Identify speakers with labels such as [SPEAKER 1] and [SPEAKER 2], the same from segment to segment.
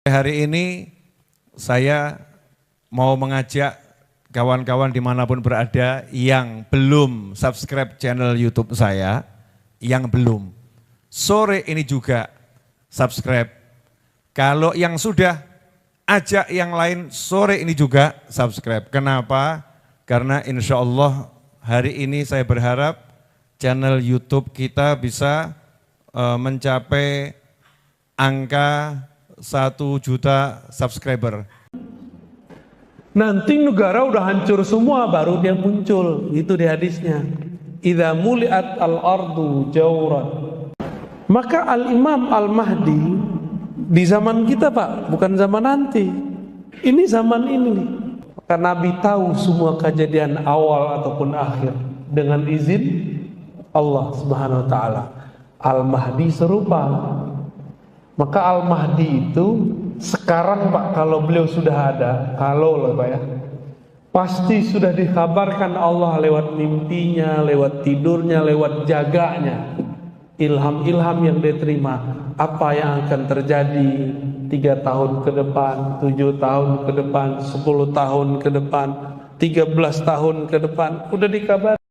[SPEAKER 1] Hari ini saya mau mengajak kawan-kawan dimanapun berada yang belum subscribe channel YouTube saya, yang belum, sore ini juga subscribe. Kalau yang sudah, ajak yang lain sore ini juga subscribe. Kenapa? Karena insya Allah hari ini saya berharap channel YouTube kita bisa mencapai angka 1 juta subscriber.
[SPEAKER 2] Nanti negara udah hancur semua baru dia muncul, itu di hadisnya. Idza muliat al-ardu jawran. Maka al-Imam Al-Mahdi di zaman kita, Pak, bukan zaman nanti. Ini zaman ini nih. Maka Nabi tahu semua kejadian awal ataupun akhir dengan izin Allah Subhanahu wa taala. Al-Mahdi serupa. Maka Al-Mahdi itu sekarang, Pak, kalau beliau sudah ada, kalau lah Pak ya, pasti sudah dikabarkan Allah lewat mimpinya, lewat tidurnya, lewat jaganya, ilham-ilham yang dia terima, apa yang akan terjadi 3 tahun ke depan, 7 tahun ke depan, 10 tahun ke depan, 13 tahun ke depan, udah dikabarkan.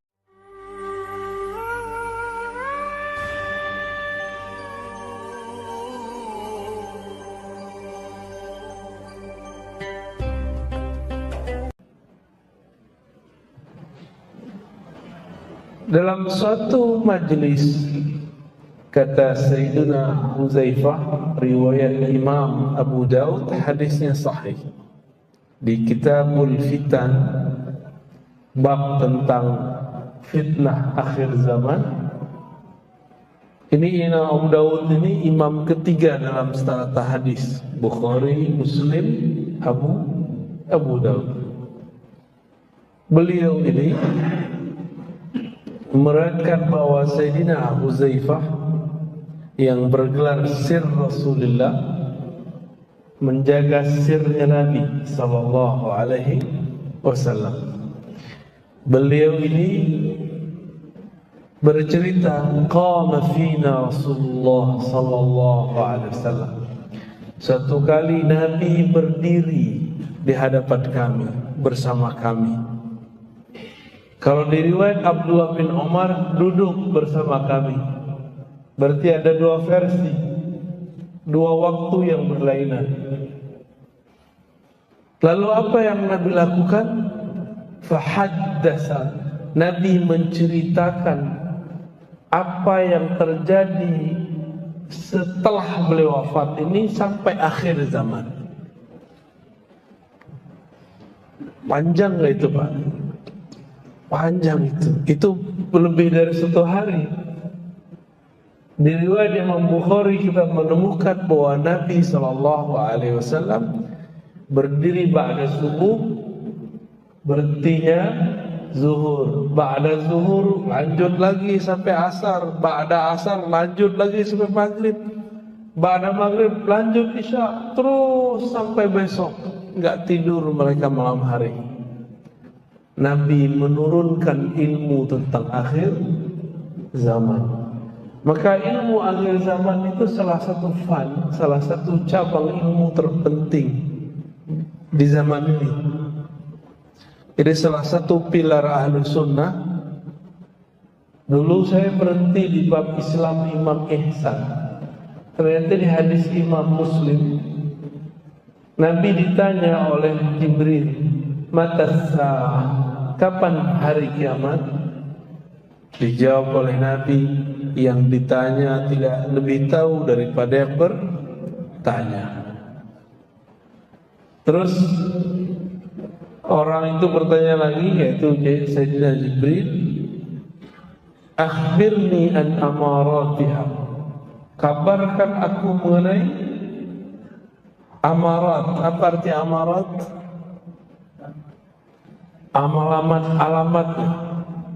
[SPEAKER 2] Dalam suatu majelis, kata Sayyidina Huzaifah, riwayat Imam Abu Daud, hadisnya sahih, di Kitabul Fitan, bab tentang fitnah akhir zaman. Ini Imam Abu Daud ini imam ketiga dalam strata hadis, Bukhari, Muslim, Abu Daud. Beliau ini meriwayatkan bahwa Sayyidina Huzaifah yang bergelar sir Rasulullah, menjaga sirnya Nabi sallallahu alaihi wasallam. Beliau ini bercerita, qama fina Rasulullah sallallahu alaihi wasallam. Suatu kali Nabi berdiri di hadapan kami, bersama kami. Kalau di riwayat Abdullah bin Umar, duduk bersama kami. Berarti ada 2 versi, 2 waktu yang berlainan. Lalu apa yang Nabi lakukan? Fahaddasa, Nabi menceritakan apa yang terjadi setelah beliau wafat ini sampai akhir zaman. Panjang gak itu, Pak? Panjang itu lebih dari 1 hari. Di riwayat Imam Bukhari kita menemukan bahwa Nabi sallallahu alaihi wasallam berdiri ba'da subuh, berhentinya zuhur, ba'da zuhur lanjut lagi sampai asar, ba'da asar lanjut lagi sampai maghrib, ba'da maghrib lanjut isya, terus sampai besok. Enggak tidur mereka malam hari. Nabi menurunkan ilmu tentang akhir zaman. Maka ilmu akhir zaman itu salah satu salah satu cabang ilmu terpenting di zaman ini. Ini salah satu pilar Ahlus Sunnah. Dulu saya berhenti di bab Islam Imam Ihsan. Ternyata di hadis Imam Muslim, Nabi ditanya oleh Jibril, mata sa'ah, kapan hari kiamat? Dijawab oleh Nabi, yang ditanya tidak lebih tahu daripada yang bertanya. Terus orang itu bertanya lagi, yaitu Sayyidina Jibril, akhbirni an amaratiha, kabarkan aku mengenai amarat. Apa arti amarat? Alamatnya.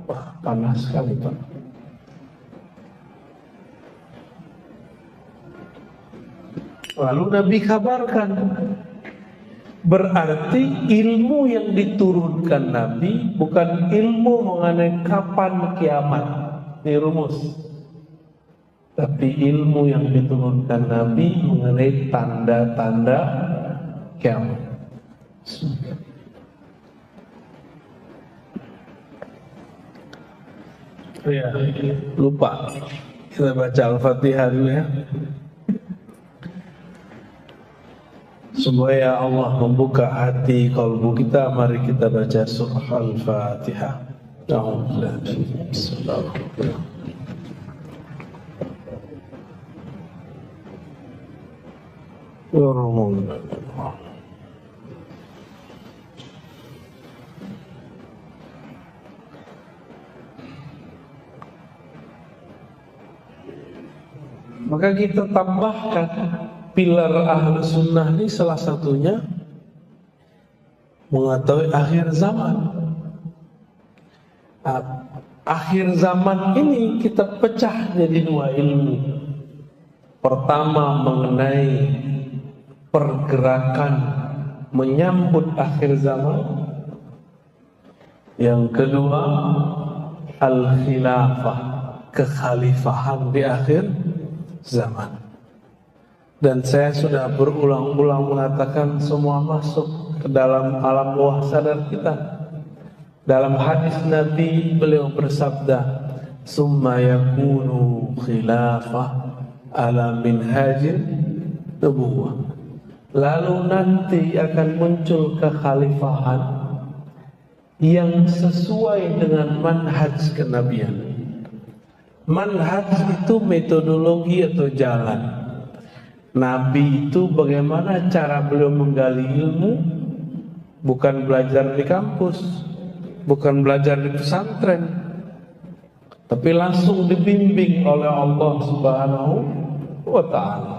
[SPEAKER 2] Wah, panas sekali, Pak. Lalu Nabi kabarkan. Berarti ilmu yang diturunkan Nabi bukan ilmu mengenai kapan kiamat. Ini rumus. tapi ilmu yang diturunkan Nabi mengenai tanda-tanda kiamat. Ya, lupa. Kita baca Al-Fatihah dulu ya. Supaya Allah membuka hati kalbu kita, mari kita baca surah Al-Fatihah. Bismillahirrahmanirrahim. Maka kita tambahkan pilar ahlu sunnah ini salah satunya mengetahui akhir zaman. Akhir zaman ini kita pecah jadi dua ilmu. Pertama mengenai pergerakan menyambut akhir zaman. Yang kedua al-khilafah, kekhalifahan di akhir zaman. Dan saya sudah berulang-ulang mengatakan semua masuk ke dalam alam bawah sadar kita. Dalam hadis Nabi beliau bersabda, "Summa yakunu khilafah ala minhajin nubuwah." Lalu nanti akan muncul kekhalifahan yang sesuai dengan manhaj kenabian. Manhaj itu metodologi atau jalan. Nabi itu bagaimana cara beliau menggali ilmu, bukan belajar di kampus, bukan belajar di pesantren, tapi langsung dibimbing oleh Allah Subhanahu wa ta'ala.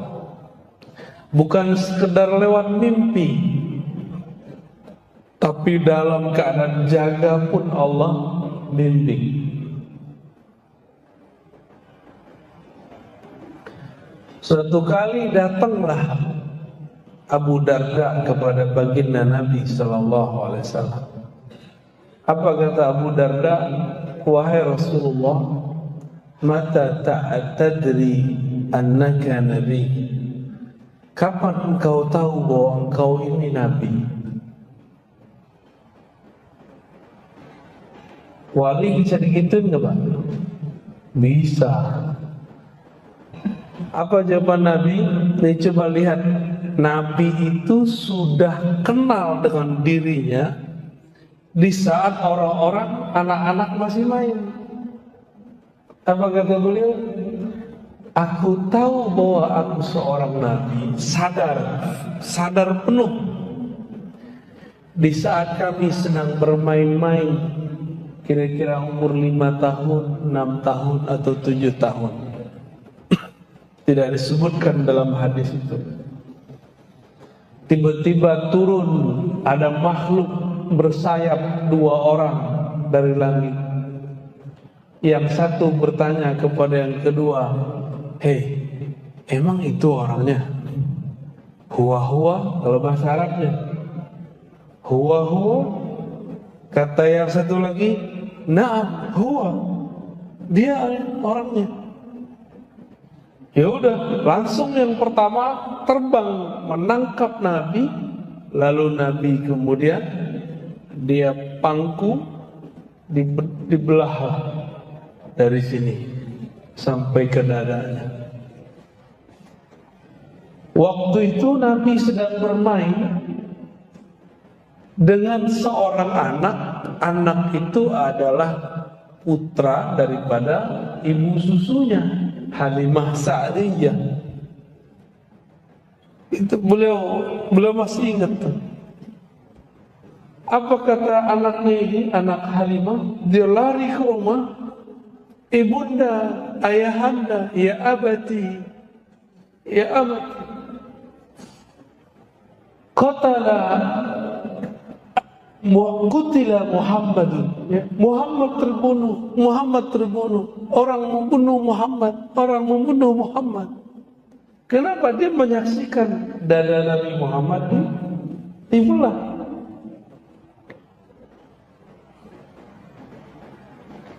[SPEAKER 2] Bukan sekedar lewat mimpi, tapi dalam keadaan jaga pun Allah bimbing. Suatu kali datanglah Abu Darda kepada baginda Nabi sallallahu alaihi wasallam. Apa kata Abu Darda? Wahai Rasulullah, mata ta'tadri annaka nabi? Kapan engkau tahu bahwa engkau ini nabi? Wali bisa digituin nggak Pak? Bisa. Apa jawaban Nabi? Nih coba lihat, Nabi itu sudah kenal dengan dirinya di saat orang-orang, anak-anak masih main. Apa kata beliau? Aku tahu bahwa aku seorang Nabi, sadar penuh di saat kami sedang bermain-main, kira-kira umur 5 tahun, 6 tahun atau 7 tahun. Tidak disebutkan dalam hadis itu. Tiba-tiba turun ada makhluk bersayap 2 orang dari langit. Yang satu bertanya kepada yang kedua, "Hei, emang itu orangnya?" Huwa kalau bahasa Arabnya. Huwa. Kata yang satu lagi, "Na'am, huwa." Dia orangnya. Ya udah, langsung yang pertama terbang menangkap Nabi, lalu Nabi kemudian dia pangku dibelah dari sini sampai ke dadanya. Waktu itu Nabi sedang bermain dengan seorang anak. Anak itu adalah putra daripada ibu susunya, Halimah Sa'diyah. Itu beliau masih ingat tuh. Apa kata anaknya ini, anak Halimah? Dia lari ke rumah. Ibunda, ayahanda, ya abati, ya amati. Qutila Muhammadun, ya, Muhammad terbunuh, orang membunuh Muhammad. Kenapa? Dia menyaksikan dada Nabi Muhammad dibelah.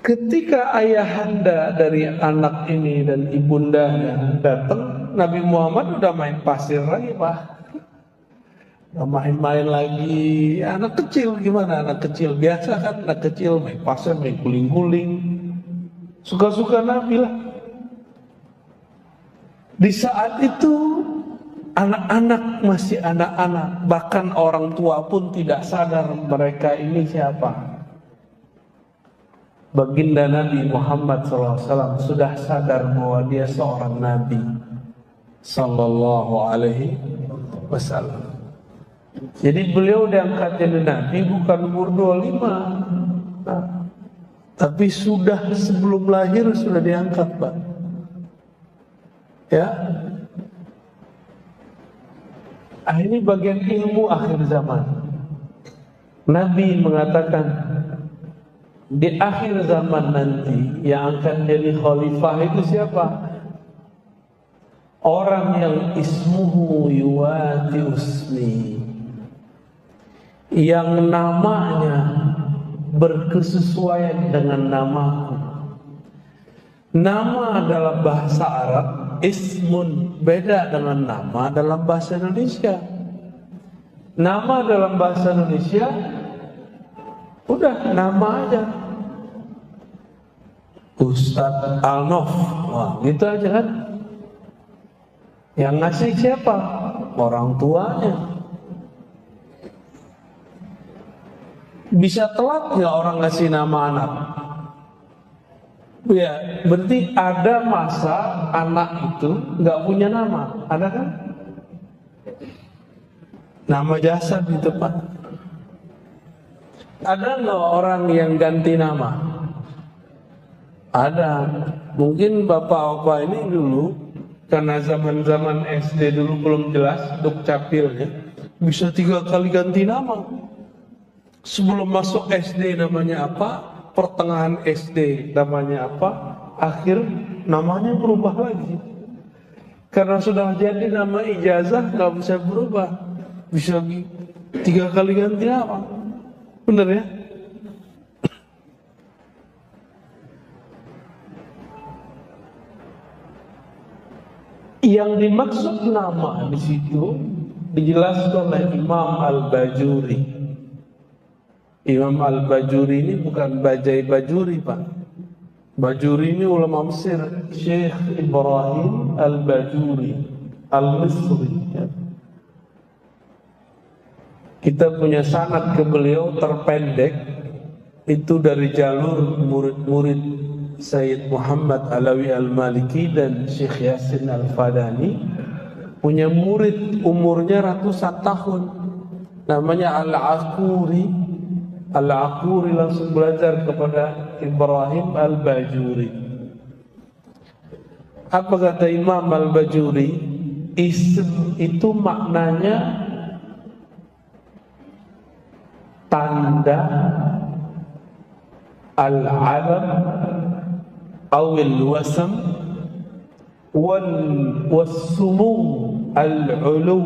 [SPEAKER 2] Ketika ayahanda dari anak ini dan ibundanya datang, Nabi Muhammad udah main pasir lagi, Pak. Udah main-main lagi. Anak kecil gimana? Anak kecil biasa kan, anak kecil main pasir, main guling-guling. Suka-suka Nabi lah. Di saat itu anak-anak masih anak-anak, bahkan orang tua pun tidak sadar mereka ini siapa. Baginda Nabi Muhammad SAW sudah sadar bahwa dia seorang Nabi Sallallahu Alaihi Wasallam. Jadi beliau diangkat jadi Nabi bukan umur 25, tapi sudah sebelum lahir sudah diangkat, Pak. Ya, ini bagian ilmu akhir zaman. Nabi mengatakan, di akhir zaman nanti yang akan jadi khalifah itu siapa? Orang yang ismuhu yuwati usmi, yang namanya berkesesuaian dengan namaku. Nama dalam bahasa Arab ismun, beda dengan nama dalam bahasa Indonesia. Nama dalam bahasa Indonesia udah nama aja, Ustadz Alnof, wah gitu aja kan. Yang ngasih siapa? Orang tuanya. Bisa telat nggak orang ngasih nama anak? Ya, berarti ada masa anak itu nggak punya nama, ada kan? Nama jasad itu, Pak. Ada nggak orang yang ganti nama? Ada. Mungkin bapak-bapak ini dulu, karena zaman-zaman SD dulu belum jelas dukcapilnya, bisa 3 kali ganti nama. Sebelum masuk SD namanya apa, pertengahan SD namanya apa, akhir namanya berubah lagi. Karena sudah jadi nama ijazah nggak bisa berubah, bisa 3 kali ganti nama. Bener ya? Yang dimaksud nama di situ dijelaskan oleh Imam Al-Bajuri. Imam Al-Bajuri ini bukan Bajai Bajuri, Pak. Bajuri ini ulama Mesir, Syekh Ibrahim Al-Bajuri Al-Misri. Kita punya sanad ke beliau terpendek, itu dari jalur murid-murid Sayyid Muhammad Alawi Al-Maliki dan Syekh Yasin Al-Fadani. Punya murid umurnya ratusan tahun, namanya Al-Aquri. Al-Aquri langsung belajar kepada Ibrahim Al-Bajuri. Apa kata Imam Al-Bajuri? Ism itu maknanya tanda, al-alam, awil wasam, wal-sumu, al-ulu,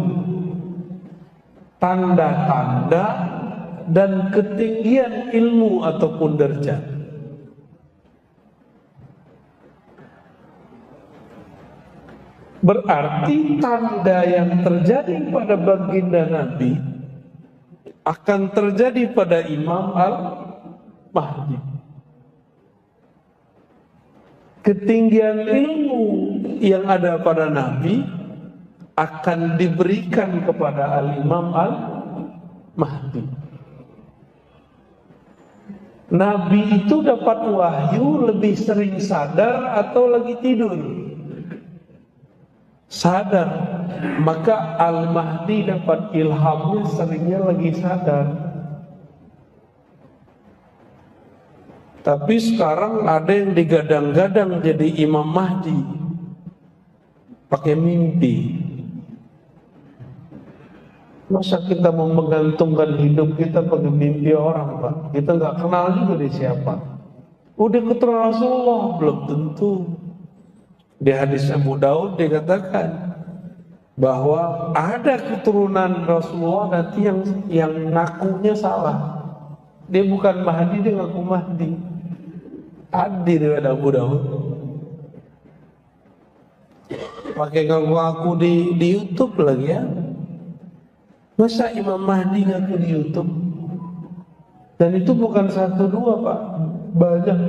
[SPEAKER 2] tanda-tanda dan ketinggian ilmu ataupun derajat. Berarti tanda yang terjadi pada baginda Nabi akan terjadi pada Imam Al-Mahdi. Ketinggian ilmu yang ada pada Nabi akan diberikan kepada Al-Imam Al-Mahdi. Nabi itu dapat wahyu lebih sering sadar atau lagi tidur? Sadar. Maka Al-Mahdi dapat ilhamnya seringnya lagi sadar. Tapi sekarang ada yang digadang-gadang jadi Imam Mahdi pakai mimpi. Masa kita mau menggantungkan hidup kita pakai mimpi orang, Pak? Kita nggak kenal juga dia siapa. Udah keturunan Rasulullah belum tentu. Di hadis Abu Daud dikatakan bahwa ada keturunan Rasulullah nanti yang ngakunya salah. Dia bukan Mahdi, dia ngaku Mahdi. Ada riwayat Abu Dawud. Pakai ngaku-ngaku di YouTube lagi ya. Masa Imam Mahdi ngaku di YouTube? Dan itu bukan satu dua Pak, banyak.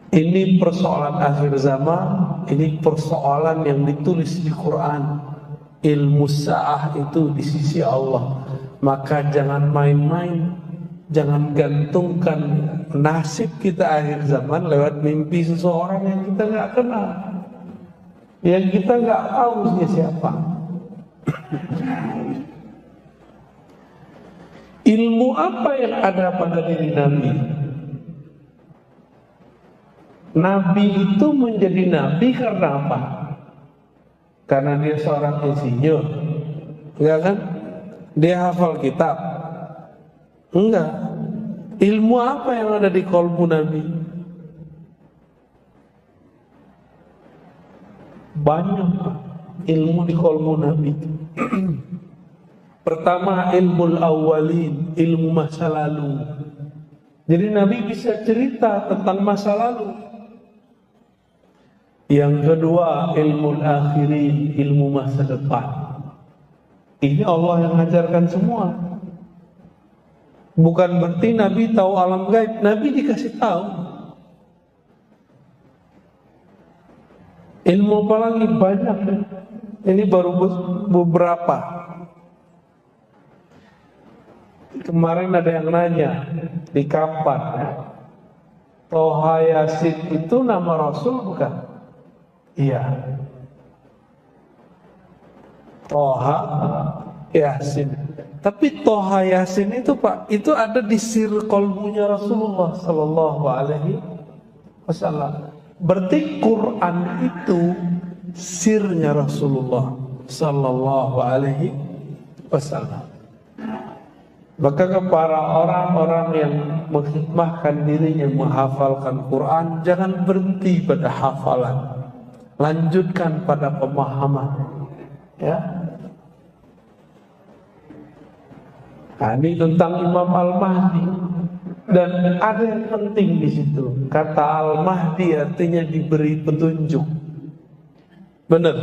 [SPEAKER 2] Ini persoalan akhir zaman, ini persoalan yang ditulis di Quran. Ilmu sa'ah itu di sisi Allah. Maka jangan main-main, jangan gantungkan nasib kita akhir zaman lewat mimpi seseorang yang kita nggak kenal, yang kita nggak tahu dia siapa. Ilmu apa yang ada pada diri Nabi? Nabi itu menjadi nabi karena apa? Karena dia seorang insinyur, enggak kan? Dia hafal kitab, enggak. Ilmu apa yang ada di qalbu Nabi? Banyak ilmu di qalbu Nabi. Pertama, ilmu awalin, ilmu masa lalu. Jadi Nabi bisa cerita tentang masa lalu. Yang kedua, ilmu akhirin, ilmu masa depan. Ini Allah yang mengajarkan semua. Bukan berarti Nabi tahu alam gaib. Nabi dikasih tahu. Ilmu apa lagi? Banyak. Ini baru beberapa. Kemarin ada yang nanya di kapan Toha Yasin itu nama Rasul bukan? Iya. Toha Yasin. Tapi Toha Yasin itu Pak, itu ada di sir qalbunya Rasulullah Sallallahu Alaihi Wasallam. Berarti Quran itu sirnya Rasulullah Sallallahu Alaihi Wasallam. Maka kepada orang-orang yang menghikmahkan dirinya menghafalkan Quran, jangan berhenti pada hafalan, lanjutkan pada pemahaman. Ya. Nah, ini tentang Imam Al-Mahdi, dan ada yang penting di situ. Kata Al-Mahdi artinya diberi petunjuk. Benar.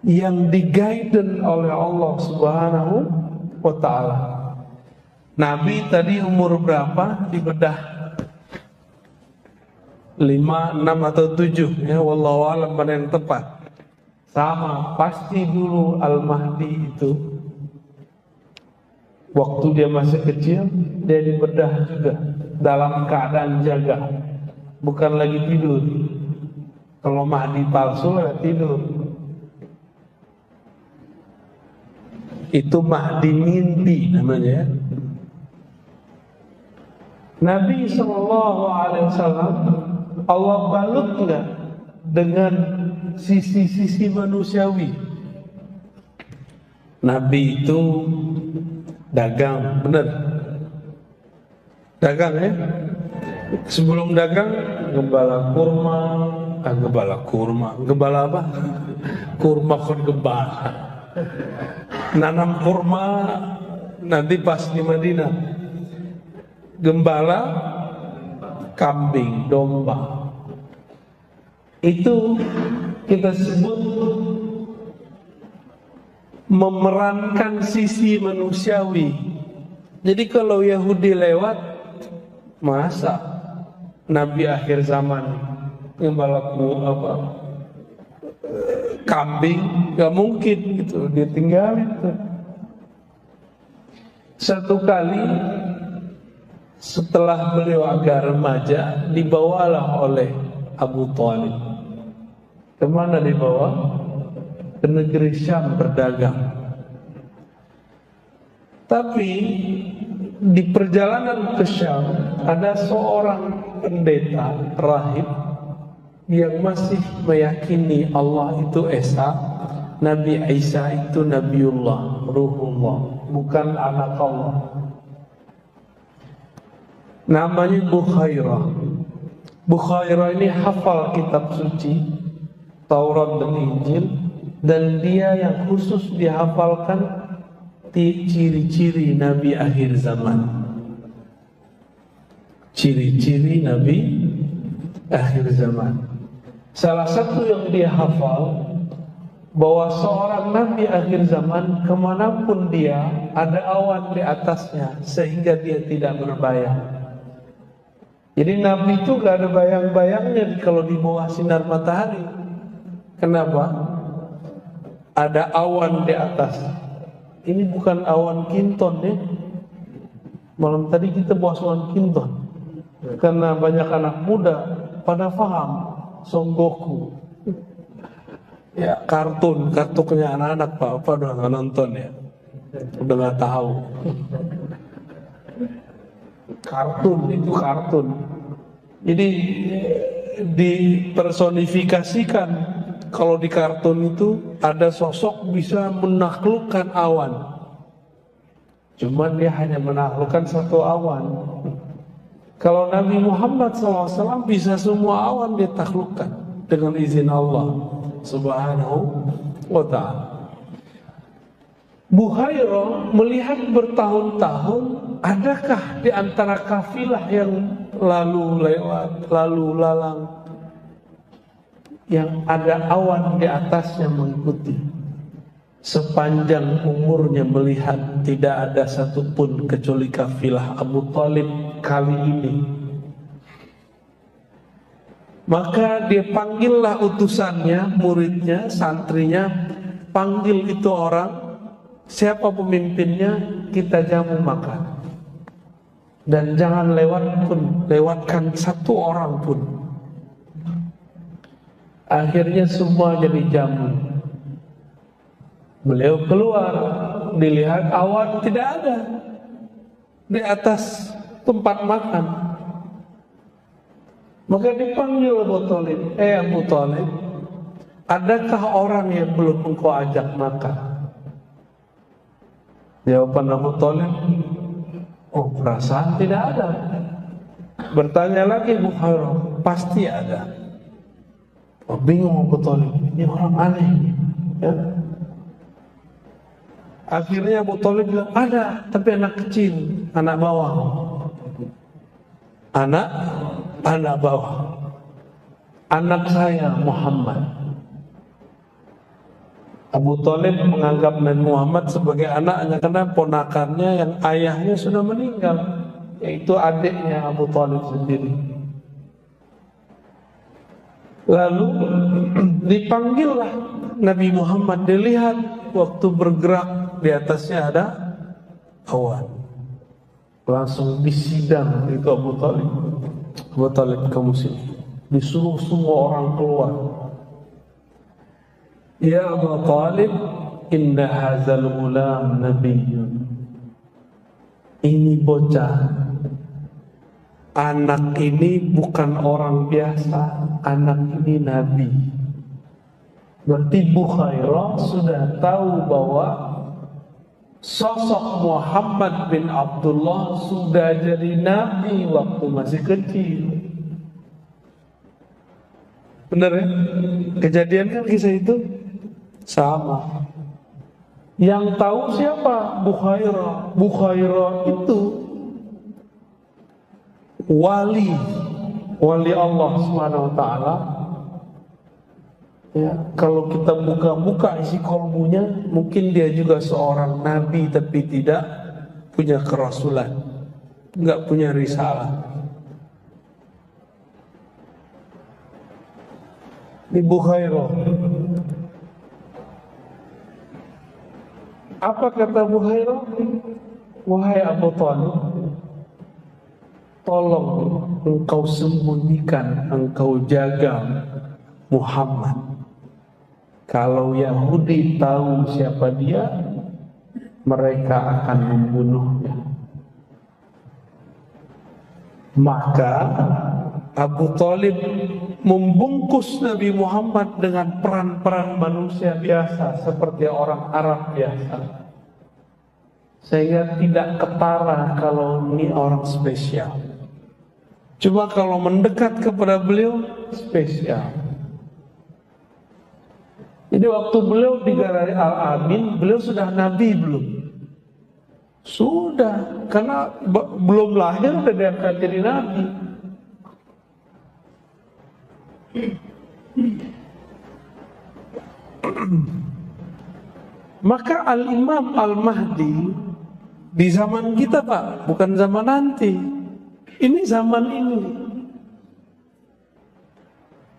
[SPEAKER 2] Yang di-guidance oleh Allah Subhanahu wa ta'ala. Nabi tadi umur berapa dibedah? 5, 6 atau 7 ya, wallahu a'lam mana yang tepat. Sama, pasti dulu Al-Mahdi itu waktu dia masih kecil dia dibedah juga dalam keadaan jaga, bukan lagi tidur. Kalau Mahdi palsu ya tidur. Itu Mahdi mimpi namanya. Nabi SAW Allah balut enggak dengan sisi-sisi manusiawi. Nabi itu dagang, benar. Dagang ya. Sebelum dagang gembala kurma, gembala apa? Kurma kon gembala. Nanam kurma nanti pas di Madinah. Gembala kambing, domba. Itu kita sebut memerankan sisi manusiawi. Jadi kalau Yahudi lewat, masa Nabi akhir zaman gembala kambing, gak mungkin gitu, dia tinggalin tuh. Satu kali setelah beliau agak remaja, dibawalah oleh Abu Thalib. Kemana dibawa? Ke negeri Syam berdagang. Tapi di perjalanan ke Syam ada seorang pendeta rahib yang masih meyakini Allah itu Esa, Nabi Isa itu Nabiullah, Ruhullah, bukan anak Allah. Namanya Bukhairah. Bukhairah ini hafal kitab suci Taurat dan Injil, dan dia yang khusus dihafalkan ciri-ciri Nabi akhir zaman. Ciri-ciri Nabi akhir zaman. Salah satu yang dia hafal, bahwa seorang Nabi akhir zaman kemanapun dia ada awan di atasnya sehingga dia tidak berbayang. Jadi Nabi itu gak ada bayang-bayangnya kalau di bawah sinar matahari. Kenapa? Ada awan di atas. Ini bukan awan kinton ya. Malam tadi kita bahas awan kinton. Karena banyak anak muda pada paham Son Goku. Ya kartunnya anak-anak Pak, apa udah nggak nonton ya, udah nggak tahu. Kartun itu kartun. Jadi dipersonifikasikan kalau di kartun itu ada sosok bisa menaklukkan awan. Cuman dia hanya menaklukkan satu awan. Kalau Nabi Muhammad SAW bisa semua awan dia taklukkan dengan izin Allah Subhanahu wa ta'ala. Buhairah melihat bertahun-tahun, adakah di antara kafilah yang lalu lewat, lalu lalang, yang ada awan di atasnya mengikuti. Sepanjang umurnya melihat tidak ada satupun kecuali kafilah Abu Thalib kali ini. Maka dia panggillah utusannya, muridnya, santrinya, panggil itu orang, siapa pemimpinnya, kita jamu makan. Dan jangan lewatkan satu orang pun. Akhirnya semua jadi jamu. Beliau keluar, dilihat awan tidak ada di atas tempat makan. Maka dipanggil Abu Thalib, Abu Thalib, adakah orang yang belum engkau ajak makan? Jawaban Abu Thalib, oh perasaan tidak ada. Bertanya lagi Buhairah, pasti ada. Oh, bingung Abu Thalib, ini orang aneh ya. Akhirnya Abu Thalib bilang, ada, tapi anak kecil, anak bawah. Anak bawah. Anak saya Muhammad. Abu Thalib menganggap Nabi Muhammad sebagai anaknya karena ponakannya yang ayahnya sudah meninggal, yaitu adiknya Abu Thalib sendiri. Lalu dipanggillah Nabi Muhammad, dilihat waktu bergerak di atasnya ada awan. Langsung disidang itu Abu Thalib. Abu Thalib kamu sini. Disuruh semua orang keluar. Ya Abu Thalib, inna hazal ghulam nabiyyun. Ini bocah, anak ini bukan orang biasa, anak ini nabi. Berarti Buhairah sudah tahu bahwa sosok Muhammad bin Abdullah sudah jadi nabi waktu masih kecil. Benar ya? Kejadian kan kisah itu sama. Yang tahu siapa? Buhairah. Buhairah itu wali Allah Subhanahu wa taala. Ya, kalau kita buka-buka isi kolbunya, mungkin dia juga seorang nabi tapi tidak punya kerasulan, enggak punya risalah. Di Buhairah. Apa kata Buhairah? Wahai Abu Thalib, tolong engkau sembunyikan, engkau jaga Muhammad. Kalau Yahudi tahu siapa dia, mereka akan membunuhnya. Maka Abu Thalib membungkus Nabi Muhammad dengan peran-peran manusia biasa seperti orang Arab biasa, sehingga tidak ketara kalau ini orang spesial. Cuma kalau mendekat kepada beliau spesial. Jadi waktu beliau di Garai Al-Amin, beliau sudah nabi belum? Sudah, karena belum lahir udah diangkat jadi nabi. Maka Al-Imam Al-Mahdi di zaman kita, Pak, bukan zaman nanti. Ini zaman ini.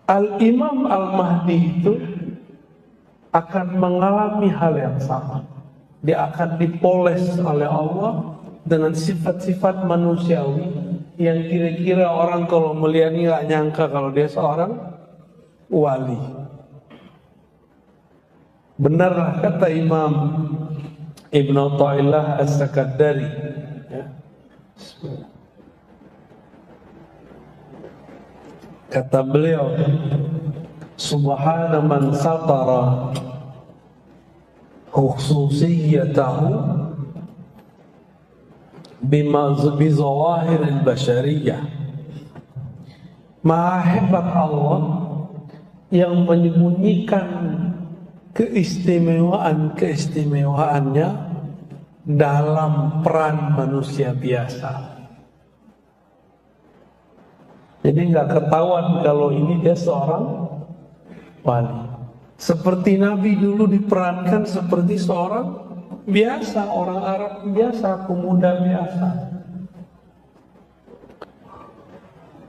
[SPEAKER 2] Al-Imam Al-Mahdi itu akan mengalami hal yang sama. Dia akan dipoles oleh Allah dengan sifat-sifat manusiawi yang kira-kira orang kalau melihat ini nggak nyangka kalau dia seorang wali. Benarlah kata Imam Ibn Athaillah As-Sakandari, ya. Kata beliau, Subhana man satara khususiyatahu bizawahir al-bashariyah. Maha hebat Allah yang menyembunyikan keistimewaan-keistimewaannya dalam peran manusia biasa. Jadi nggak ketahuan kalau ini dia seorang wali. Seperti Nabi dulu diperankan seperti seorang biasa, orang Arab biasa, pemuda biasa.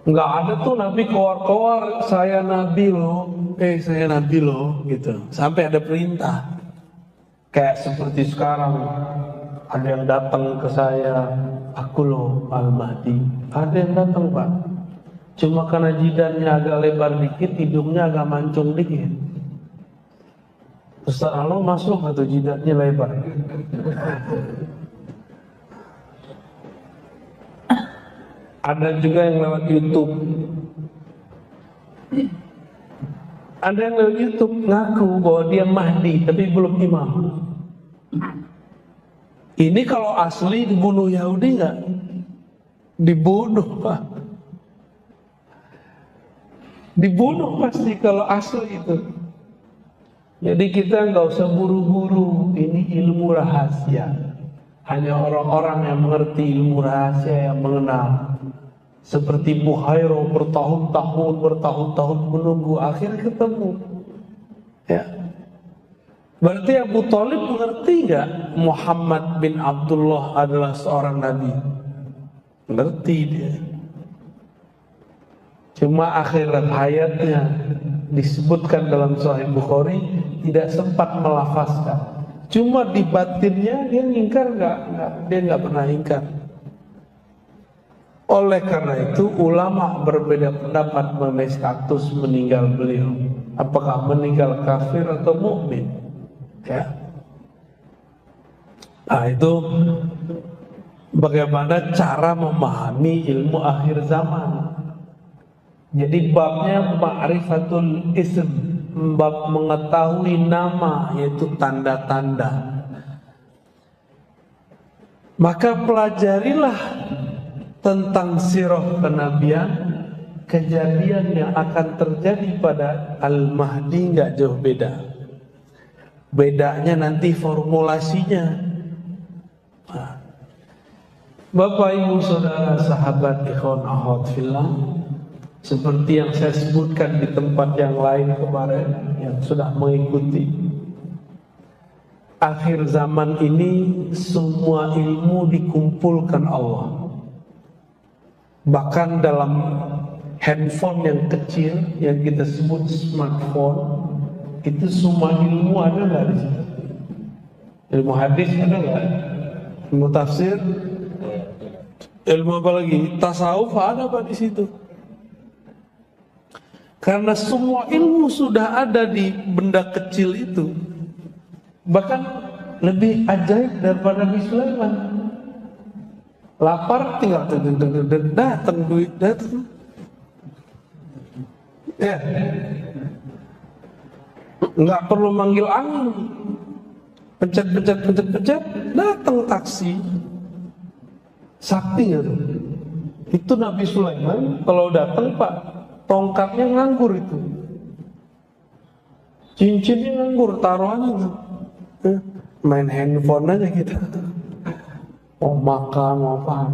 [SPEAKER 2] Nggak ada tuh Nabi keluar-keluar, saya Nabi loh, saya Nabi loh, gitu. Sampai ada perintah. Kayak seperti sekarang, ada yang datang ke saya, aku loh Al-Mahdi. Ada yang datang, Pak. Cuma karena jidatnya agak lebar dikit, hidungnya agak mancung dikit. Ustaz Allah masuk atau jidatnya lebar? Ada juga yang lewat YouTube. Ada yang lewat YouTube ngaku bahwa dia Mahdi tapi belum imam. Ini kalau asli dibunuh Yahudi nggak? Dibunuh, Pak. Dibunuh pasti kalau asli itu. Jadi kita nggak usah buru-buru, ini ilmu rahasia. Hanya orang-orang yang mengerti ilmu rahasia yang mengenal. Seperti Buhairo bertahun-tahun menunggu, akhirnya ketemu. Ya. Berarti Abu Thalib mengerti nggak Muhammad bin Abdullah adalah seorang nabi? Ngerti dia. Cuma akhirat hayatnya disebutkan dalam Sahih Bukhari tidak sempat melafazkan. Cuma di batinnya dia ingkar nggak? Dia nggak pernah ingkar. Oleh karena itu ulama berbeda pendapat mengenai status meninggal beliau. Apakah meninggal kafir atau mukmin? Ya. Nah itu bagaimana cara memahami ilmu akhir zaman. Jadi babnya ma'rifatul ism, bab mengetahui nama, yaitu tanda-tanda. Maka pelajarilah tentang sirah kenabian, kejadian yang akan terjadi pada Al-Mahdi nggak jauh beda. Bedanya nanti formulasinya. Nah, Bapak Ibu Saudara sahabat ikhwan akhwat fillah, seperti yang saya sebutkan di tempat yang lain kemarin yang sudah mengikuti, akhir zaman ini semua ilmu dikumpulkan Allah. Bahkan dalam handphone yang kecil yang kita sebut smartphone, itu semua ilmu ada nggak di situ? Ilmu hadis ada nggak? Ilmu tafsir, ilmu apa lagi? Tasawuf ada apa di situ? Karena semua ilmu sudah ada di benda kecil itu. Bahkan lebih ajaib daripada Nabi Sulaiman. Lapar tinggal datang duit datang. Ya. Nggak perlu manggil angin. Pencet datang taksi. Sakti ya tuh. Itu Nabi Sulaiman kalau datang, Pak, tongkatnya nganggur itu, cincinnya nganggur, taruhannya main handphone aja kita. mau makan, mau apa.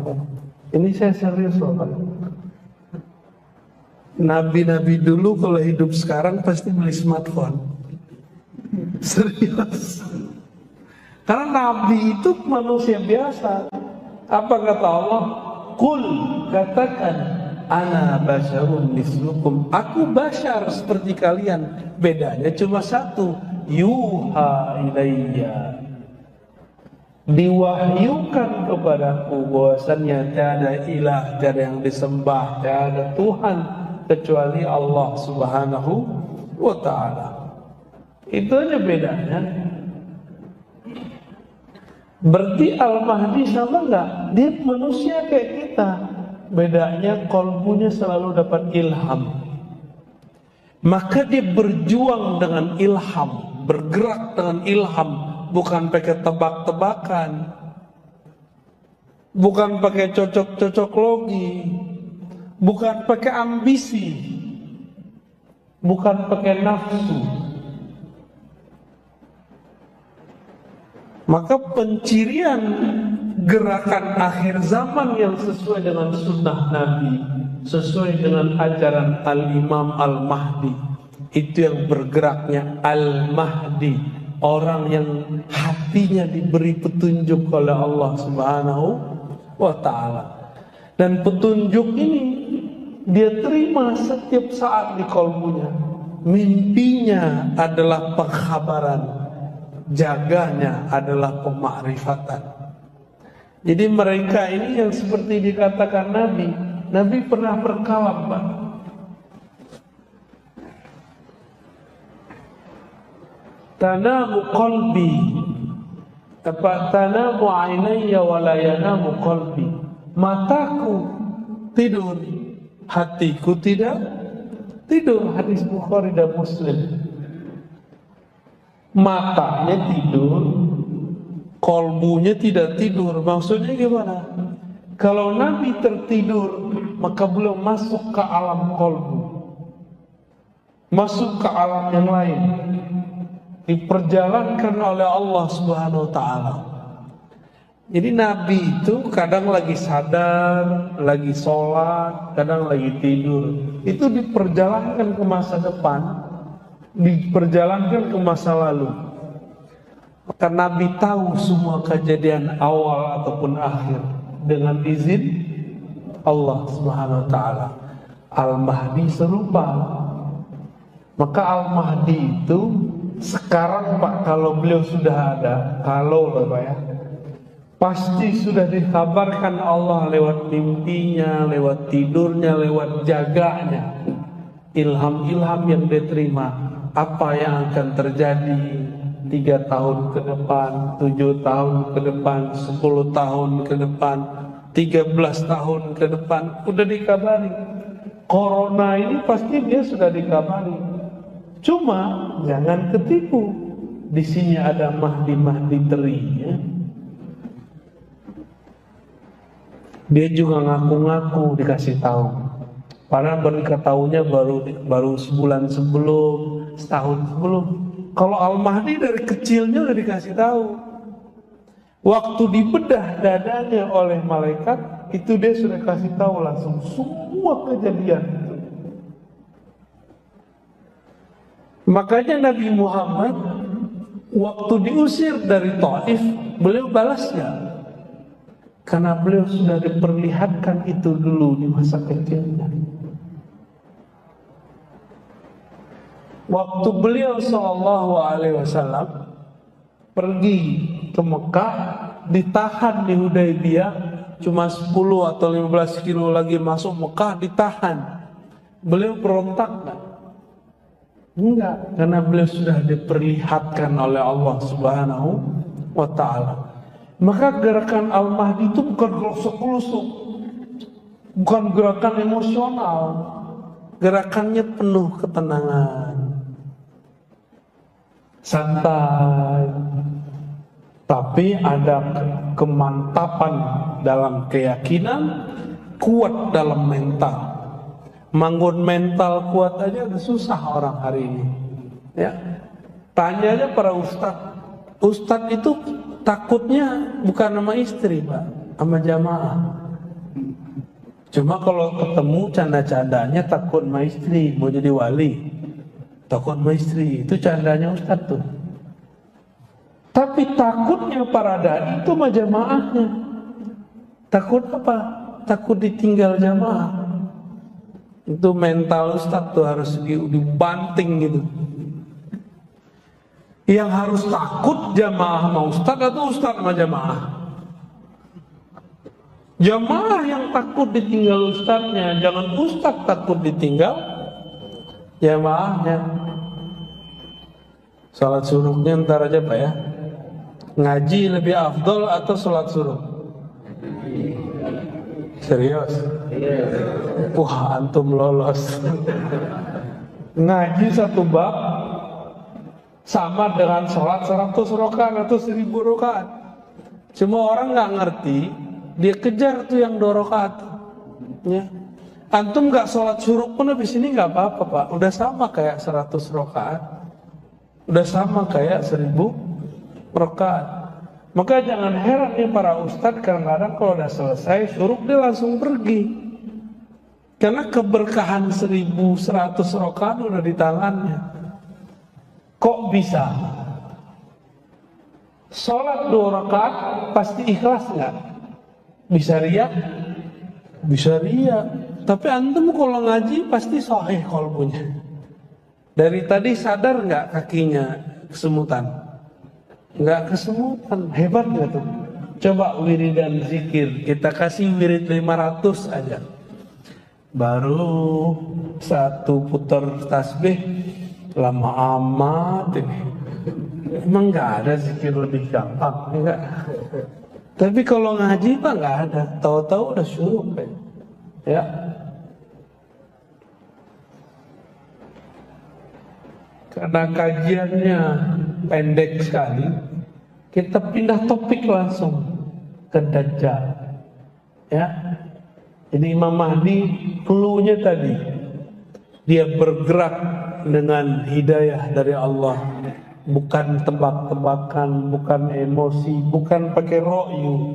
[SPEAKER 2] Ini saya serius loh Pak. Nabi-nabi dulu kalau hidup sekarang pasti beli smartphone. Serius. Karena Nabi itu manusia biasa. Apa kata Allah? Qul, katakan, ana basyarun mislukum. Aku basyar seperti kalian. Bedanya cuma satu. Yuha ilayya. Diwahyukan kepadaku bahwasannya tiada ilah, tiada yang disembah, tiada Tuhan kecuali Allah Subhanahu wa ta'ala. Itu aja bedanya. Berarti Al-Mahdi sama enggak? Dia manusia kayak kita. Bedanya kolbunya selalu dapat ilham. Maka dia berjuang dengan ilham, bergerak dengan ilham, bukan pakai tebak-tebakan, bukan pakai cocok-cocok logi, bukan pakai ambisi, bukan pakai nafsu. Maka pencirian gerakan akhir zaman yang sesuai dengan sunnah Nabi, sesuai dengan ajaran Al-Imam Al-Mahdi, itu yang bergeraknya Al-Mahdi, orang yang hatinya diberi petunjuk oleh Allah Subhanahu wa ta'ala. Dan petunjuk ini dia terima setiap saat di kalbunya. Mimpinya adalah pengkhabaran, jaganya adalah pemakrifatan. Jadi mereka ini yang seperti dikatakan Nabi pernah berkalam, Pak. Tanamu qalbi, tanamu ainayya wa la yanamu qalbi. Mataku tidur, hatiku tidak tidur. Hadis Bukhari dan Muslim. Matanya tidur, kolbunya tidak tidur. Maksudnya gimana? Kalau Nabi tertidur, maka beliau masuk ke alam kolbu, masuk ke alam yang lain, diperjalankan oleh Allah Subhanahu wa ta'ala. Jadi Nabi itu kadang lagi sadar, lagi sholat, kadang lagi tidur. Itu diperjalankan ke masa depan, diperjalankan ke masa lalu. Maka Nabi tahu semua kejadian awal ataupun akhir dengan izin Allah Subhanahu wa ta'ala. Al-Mahdi serupa. Maka Al-Mahdi itu sekarang, Pak, kalau beliau sudah ada, kalau Pak ya, pasti sudah dikabarkan Allah lewat mimpinya, lewat tidurnya, lewat jaganya. Ilham-ilham yang dia terima, apa yang akan terjadi 3 tahun ke depan, 7 tahun ke depan, 10 tahun ke depan, 13 tahun ke depan, udah dikabari. Corona ini pasti dia sudah dikabari. Cuma jangan ketipu, di sini ada Mahdi teri ya. Dia juga ngaku-ngaku dikasih tahu. Padahal baru diketahuinya baru sebulan sebelum, setahun sebelum. Kalau Al-Mahdi dari kecilnya udah dikasih tahu. Waktu dibedah dadanya oleh malaikat, itu dia sudah kasih tahu langsung semua kejadian. Makanya Nabi Muhammad waktu diusir dari Taif, beliau balasnya. Karena beliau sudah diperlihatkan itu dulu di masa kecilnya. Waktu beliau SAW pergi ke Mekah, ditahan di Hudaybiyah, cuma 10 atau 15 kilo lagi masuk Mekah, ditahan. Beliau berontak kan? Enggak, karena beliau sudah diperlihatkan oleh Allah Subhanahu wa ta'ala. Maka gerakan Al-Mahdi itu bukan gerusuk-gerusuk, bukan gerakan emosional, gerakannya penuh ketenangan, santai, tapi ada kemantapan dalam keyakinan, kuat dalam mental. Manggon mental kuat aja udah susah orang hari ini. Ya, tanya aja para ustadz. Ustadz itu takutnya bukan sama istri, Pak. sama jamaah. Cuma kalau ketemu canda-candanya takut sama istri, mau jadi wali, takut sama istri, itu candanya Ustaz tuh. Tapi takutnya para dai itu sama jamaahnya. Takut apa? Takut ditinggal jamaah. Itu mental Ustaz tuh harus dibanting gitu. Yang harus takut jamaah sama Ustaz atau Ustaz sama jamaah? Jamaah yang takut ditinggal Ustaznya, jangan Ustaz takut ditinggal jamaahnya. Salat suruhnya ntar aja Pak ya. Ngaji lebih afdol atau salat suruh? Serius? Wah, antum lolos. Ngaji satu bab sama dengan sholat 100 rakaat atau 1000 rakaat. Cuma orang nggak ngerti, dia kejar tuh yang 2 rakaat. Ya. Antum nggak sholat suruh pun habis ini nggak apa-apa Pak. Udah sama kayak 100 rakaat. Udah sama kayak 1000 rakaat. Maka jangan heran nih para ustadz kadang-kadang kalau udah selesai syuruk dia langsung pergi. Karena keberkahan 1100 rakaat udah di tangannya. Kok bisa? Sholat 2 rakaat pasti ikhlas nggak? Bisa riya? Bisa riya. Tapi antum kalau ngaji pasti sahih qalbunya. Dari tadi sadar nggak kakinya kesemutan? Nggak kesemutan, hebat nggak tuh? Coba wirid dan zikir, kita kasih wirid 500 aja. Baru 1 putar tasbih, lama amat ini. Emang nggak ada zikir lebih gampang, enggak? Tapi kalau ngaji Pak nggak ada, tahu-tahu udah syuruk ya. Karena kajiannya pendek sekali, kita pindah topik langsung ke Dajjal. Ya, jadi Imam Mahdi clue-nya tadi, dia bergerak dengan hidayah dari Allah, bukan tebak-tebakan, bukan emosi, bukan pakai ro'yu,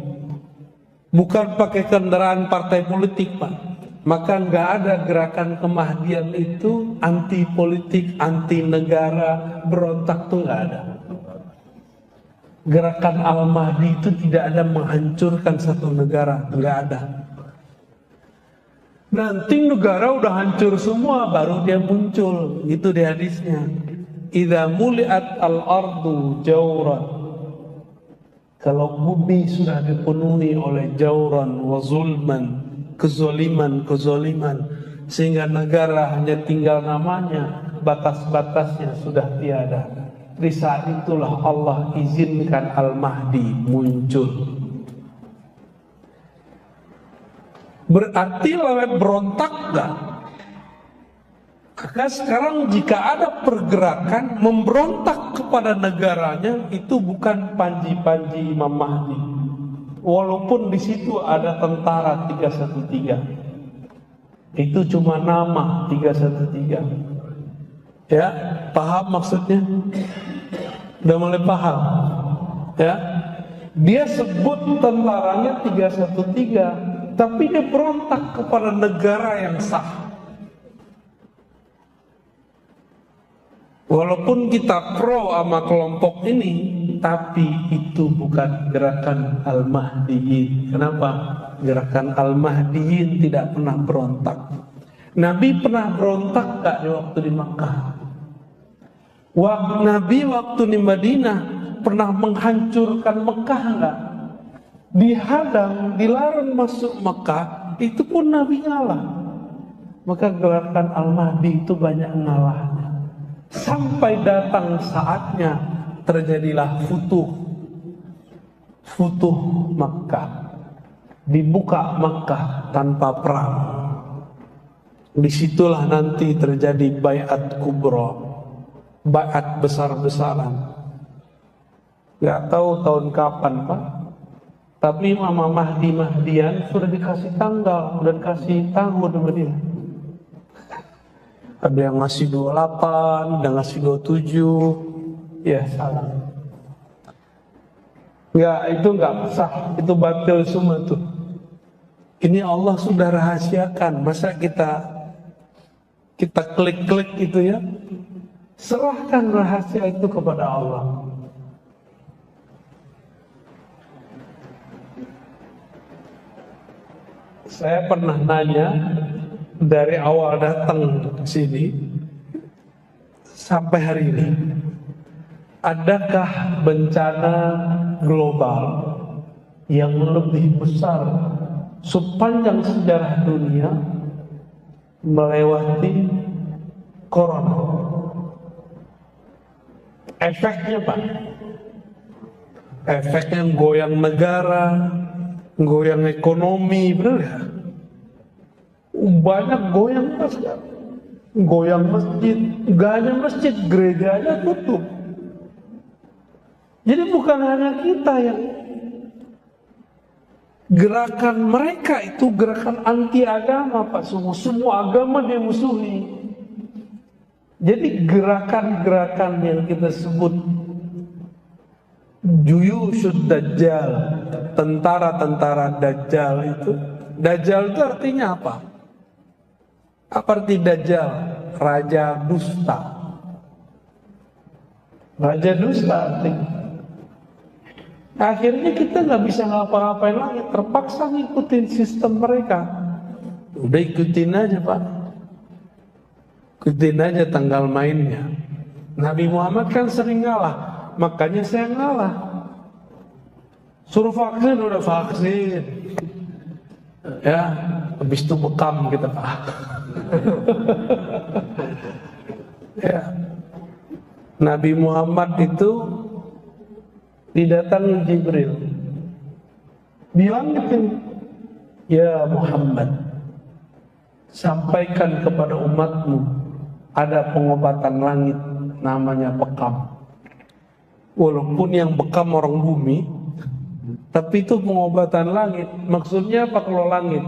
[SPEAKER 2] bukan pakai kendaraan partai politik Pak. Maka nggak ada gerakan kemahdian itu anti politik, anti negara, berontak tuh nggak ada. Gerakan Al-Mahdi itu tidak ada menghancurkan satu negara, nggak ada. Nanti negara udah hancur semua, baru dia muncul, itu di hadisnya. Idza muliat al-ardu jawran, kalau bumi sudah dipenuhi oleh jawran wa zulman, kezoliman sehingga negara hanya tinggal namanya, batas-batasnya sudah tiada. Di saat itulah Allah izinkan Al-Mahdi muncul. Berarti lewat berontak gak? Maka sekarang jika ada pergerakan memberontak kepada negaranya, itu bukan panji-panji Imam Mahdi. Walaupun di situ ada tentara 313, itu cuma nama 313. Ya, paham maksudnya? Udah mulai paham? Ya, dia sebut tentaranya 313, tapi dia berontak kepada negara yang sah. Walaupun kita pro sama kelompok ini, tapi itu bukan gerakan Al-Mahdiyin. Kenapa? Gerakan Al-Mahdiyin tidak pernah berontak. Nabi pernah berontak gak waktu di Makkah? Nabi waktu di Madinah pernah menghancurkan Mekah gak? Dihadang, dilarang masuk Mekah, itu pun Nabi ngalah. Maka gerakan Al-Mahdi itu banyak ngalahnya. Sampai datang saatnya terjadilah futuh Makkah, dibuka Makkah tanpa perang. Disitulah nanti terjadi baiat kubra, baiat besar-besaran. Gak tahu tahun kapan Pak, tapi Imam Mahdian sudah dikasih tanggal, sudah dikasih tahun sama dia. Ada yang ngasih 28, ada yang ngasih 27. Ya salah. Enggak, itu enggak sah, itu batil semua tuh. Ini Allah sudah rahasiakan, masa kita klik-klik itu ya? Serahkan rahasia itu kepada Allah. Saya pernah nanya dari awal datang ke sini sampai hari ini, adakah bencana global yang lebih besar sepanjang sejarah dunia melewati corona? Efeknya Pak, efeknya goyang negara, goyang ekonomi, benar ya? Banyak goyang mas, goyang masjid, gak hanya masjid, gerejanya tutup. Jadi bukan hanya kita yang gerakan mereka itu gerakan anti agama Pak, semua agama dimusuhi. Jadi gerakan-gerakan yang kita sebut Juyushud Dajjal, tentara-tentara Dajjal itu, Dajjal itu artinya apa? Apa arti Dajjal? Raja dusta. Raja dusta artinya. Akhirnya kita nggak bisa ngapa-ngapain lagi, terpaksa ngikutin sistem mereka. Udah ikutin aja Pak, ikutin aja tanggal mainnya. Nabi Muhammad kan sering ngalah, makanya saya ngalah. Suruh vaksin, udah vaksin. Ya, habis itu bekam kita Pak. Ya. Nabi Muhammad itu didatangi Jibril, bilang gitu, ya Muhammad, sampaikan kepada umatmu ada pengobatan langit namanya bekam. Walaupun yang bekam orang bumi, tapi itu pengobatan langit. Maksudnya apa kalau langit?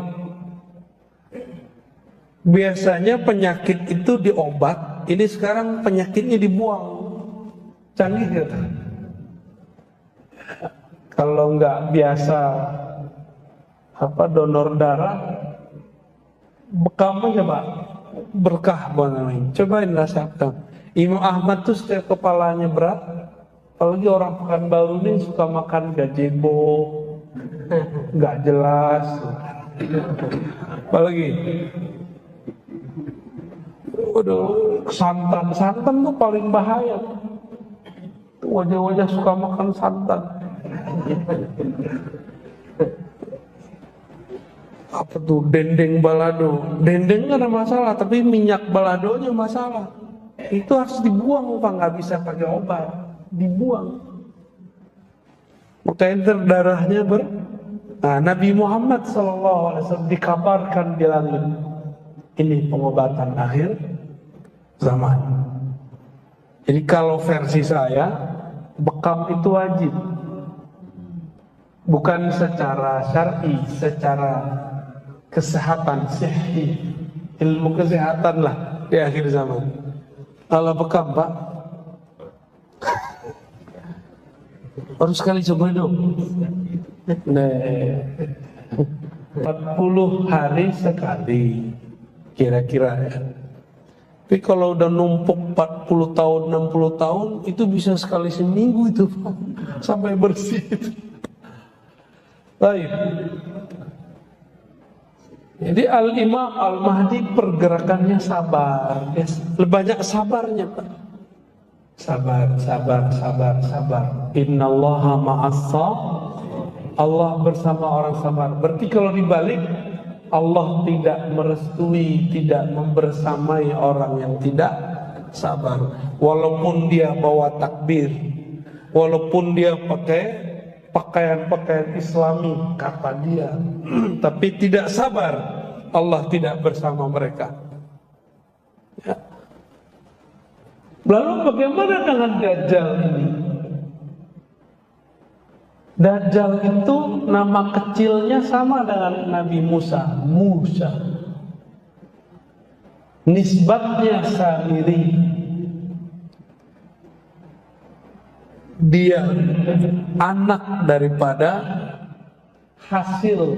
[SPEAKER 2] Biasanya penyakit itu diobat, ini sekarang penyakitnya dibuang. Canggih gitu. Kalau nggak biasa donor darah, bekam aja Pak, berkah banget. Cobain rasakan. Imam Ahmad tuh setiap kepalanya berat, apalagi orang Pekanbaru ini suka makan gazebo, nggak jelas. Apalagi, santan tuh paling bahaya. Wajah-wajah suka makan santan. Apa tuh dendeng balado? Dendeng nggak ada masalah, tapi minyak baladonya masalah. Itu harus dibuang Pak, nggak bisa pakai obat, dibuang. Makanya darahnya Nah, Nabi Muhammad SAW dikabarkan di langit, ini pengobatan akhir zaman. Jadi kalau versi saya, bekam itu wajib. Bukan secara syar'i, secara kesehatan, sihhi, ilmu kesehatan lah di akhir zaman. Kalau bekam Pak, harus sekali coba dong. 40 hari sekali kira-kira ya. Tapi kalau udah numpuk 40 tahun, 60 tahun, itu bisa sekali seminggu itu Pak, sampai bersih itu. Baik. Jadi Al-Imam Al-Mahdi pergerakannya sabar, banyak sabarnya Pak. Sabar. Innallaha ma'as-sabirin. Allah bersama orang sabar. Berarti kalau dibalik, Allah tidak merestui, tidak membersamai orang yang tidak sabar. Walaupun dia bawa takbir, walaupun dia pakai pakaian-pakaian Islami kata dia, tapi tidak sabar, Allah tidak bersama mereka. Ya. Lalu bagaimana dengan Dajjal ini? Dajjal itu nama kecilnya sama dengan Nabi Musa. Nisbatnya Samiri. dia anak daripada hasil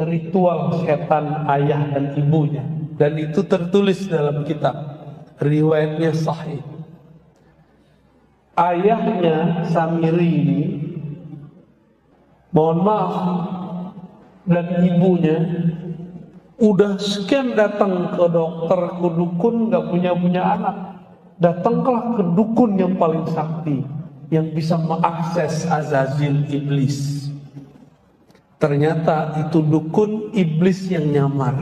[SPEAKER 2] ritual setan ayah dan ibunya, dan itu tertulis dalam kitab, riwayatnya sahih. Ayahnya Samiri ini, mohon maaf, dan ibunya udah sekian datang ke dokter, ke dukun, gak punya anak. Datanglah ke dukun yang paling sakti, yang bisa mengakses Azazil iblis. Ternyata itu dukun iblis yang nyamar.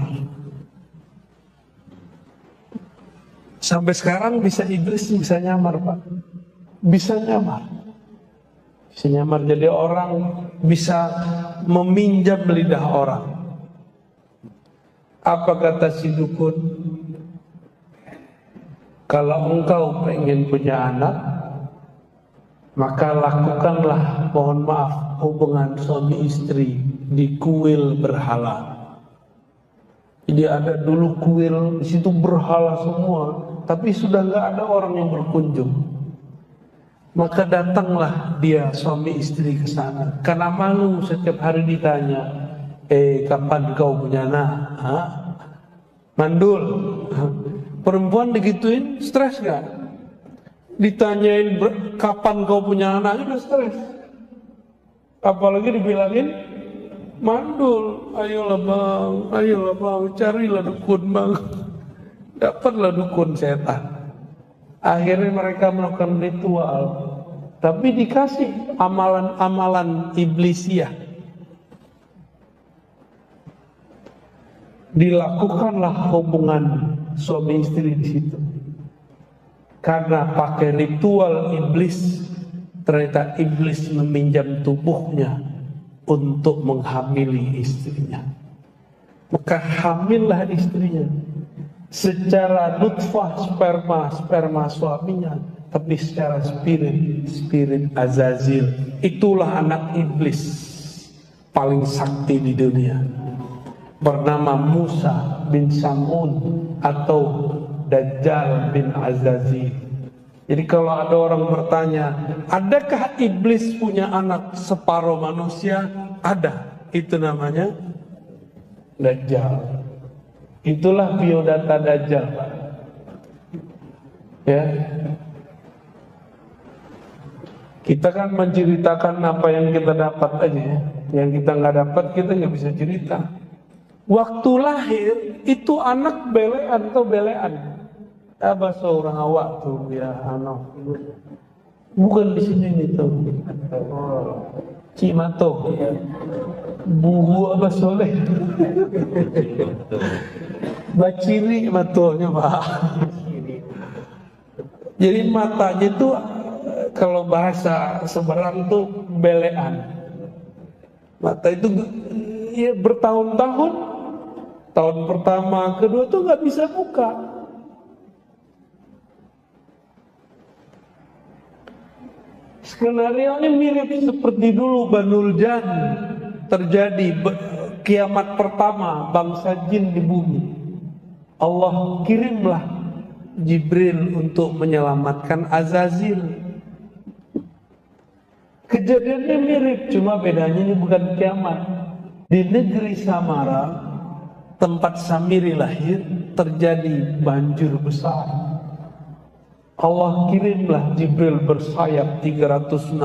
[SPEAKER 2] Sampai sekarang iblis bisa nyamar, Pak. Bisa nyamar. Bisa nyamar jadi orang, bisa meminjam lidah orang. Apa kata si dukun? Kalau engkau pengen punya anak, maka lakukanlah, mohon maaf, hubungan suami istri di kuil berhala. Jadi ada dulu kuil, di situ berhala semua, tapi sudah nggak ada orang yang berkunjung. Maka datanglah dia suami istri ke sana, karena malu setiap hari ditanya, kapan kau punya anak? Hah? Mandul. Perempuan digituin stres gak? Ditanyain kapan kau punya anak udah stres. Apalagi dibilangin mandul. Ayolah bang, carilah dukun bang. Dapatlah dukun setan. Akhirnya mereka melakukan ritual, tapi dikasih amalan-amalan iblisiah. Dilakukanlah hubungan suami istri di situ. Karena pakai ritual iblis, ternyata iblis meminjam tubuhnya untuk menghamili istrinya. Maka hamillah istrinya. Secara nutfah sperma suaminya, tapi secara spirit Azazil. Itulah anak iblis paling sakti di dunia, bernama Musa bin Samun atau Dajjal bin Azazil. Jadi kalau ada orang bertanya, adakah iblis punya anak separuh manusia? Ada. Itu namanya Dajjal. Itulah biodata Dajjal. Ya. Kita kan menceritakan apa yang kita dapat aja ya. Yang kita nggak dapat kita nggak bisa cerita. Waktu lahir itu anak belean atau belean. Apa seorang awak tuh ya anak. Bukan di sini nih tuh. Cimato. Buhu apa soleh. Baciri matonya Pak. Jadi matanya itu kalau bahasa seberang tuh belean. Mata itu ya bertahun-tahun. Tahun pertama, kedua tuh nggak bisa buka. Skenario ini mirip seperti dulu Banul Jan terjadi kiamat pertama bangsa jin di bumi. Allah kirimlah Jibril untuk menyelamatkan Azazil. Kejadiannya mirip, cuma bedanya ini bukan kiamat. Di negeri Samara, tempat Samiri lahir, terjadi banjir besar. Allah kirimlah Jibril bersayap 360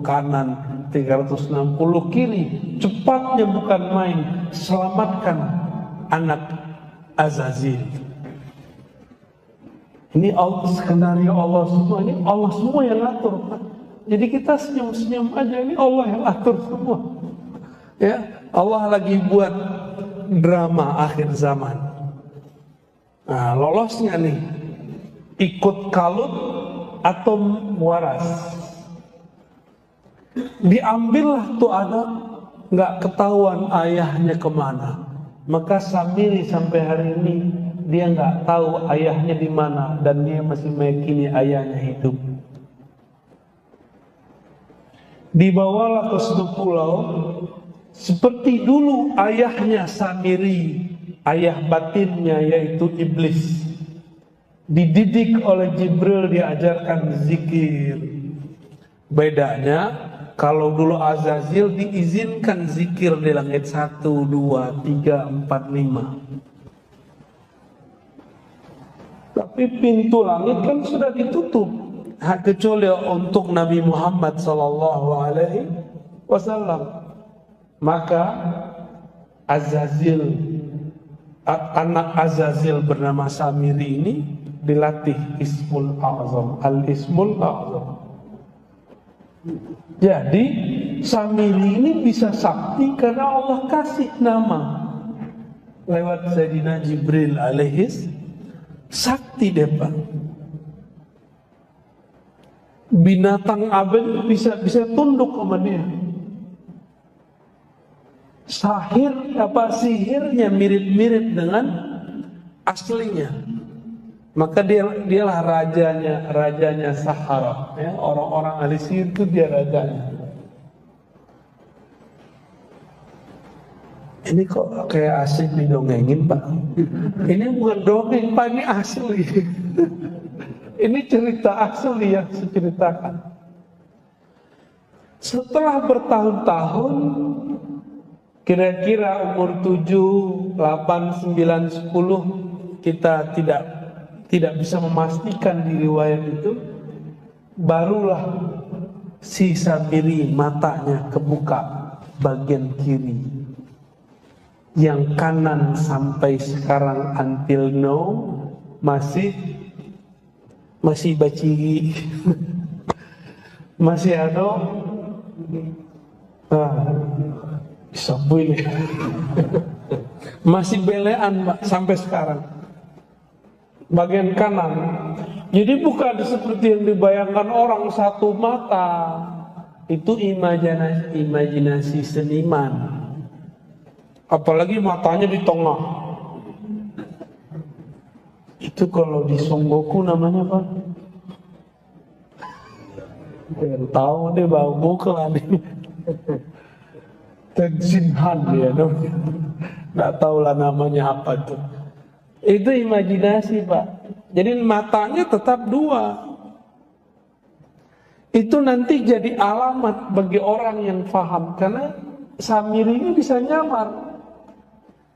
[SPEAKER 2] kanan, 360 kiri. Cepatnya bukan main, selamatkan anak Azazil. Ini skenario Allah semua, ini Allah semua yang atur. Jadi kita senyum-senyum aja, ini Allah yang atur semua. Ya, Allah lagi buat drama akhir zaman. Nah, lolosnya nih, ikut kalut atau waras. Diambillah tuh anak, nggak ketahuan ayahnya kemana. Maka Samiri sampai hari ini dia nggak tahu ayahnya di mana dan dia masih meyakini ayahnya hidup. Dibawalah ke suatu pulau seperti dulu ayahnya Samiri, ayah batinnya yaitu iblis. Dididik oleh Jibril, diajarkan zikir, Bedanya kalau dulu Azazil diizinkan zikir di langit 1, 2, 3, 4, 5. Tapi pintu langit kan sudah ditutup, kecuali untuk Nabi Muhammad SAW. Maka Azazil, anak Azazil bernama Samiri ini dilatih Ismul A'zam, Al-Ismul A'zam. Jadi Samiri ini bisa sakti karena Allah kasih nama lewat Sayyidina Jibril alaihis sakti depan. Binatang aben bisa tunduk sama dia. Sihirnya mirip-mirip dengan aslinya. Maka dialah rajanya Sahara, ya, orang-orang ahli sihir itu dia rajanya. Ini kok kayak asik didongengin, Pak? Ini bukan dongeng, Pak, ini asli. Ini cerita asli yang saya ceritakan. Setelah bertahun-tahun, kira-kira umur 7, 8, 9, 10, kita tidak bisa memastikan di riwayat itu, barulah si Samiri matanya kebuka bagian kiri. Yang kanan sampai sekarang until now masih baciri, masih ada disambui masih belean, Pak, sampai sekarang bagian kanan. Jadi bukan seperti yang dibayangkan orang satu mata, itu imajinasi seniman. Apalagi matanya di tengah. Itu kalau di Songgoku namanya apa? Yang tahu deh bau buka nih. Tensinhan dia namanya. Nggak tahu lah namanya apa tuh. Itu imajinasi, Pak. Jadi matanya tetap dua. Itu nanti jadi alamat bagi orang yang paham, karena Samiri ini bisa nyamar.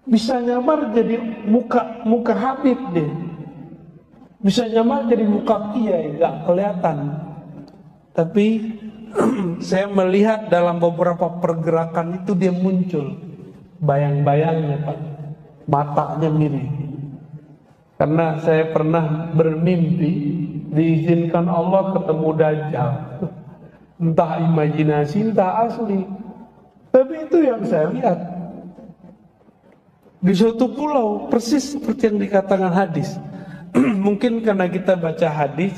[SPEAKER 2] Bisa nyamar jadi muka Habib deh. Bisa nyamar jadi muka kiai, nggak kelihatan. Tapi saya melihat dalam beberapa pergerakan itu dia muncul bayang-bayangnya, Pak. Matanya mirip. Karena saya pernah bermimpi diizinkan Allah ketemu Dajjal. Entah imajinasi, entah asli. Tapi itu yang saya lihat. Di suatu pulau, persis seperti yang dikatakan hadis. Mungkin karena kita baca hadis,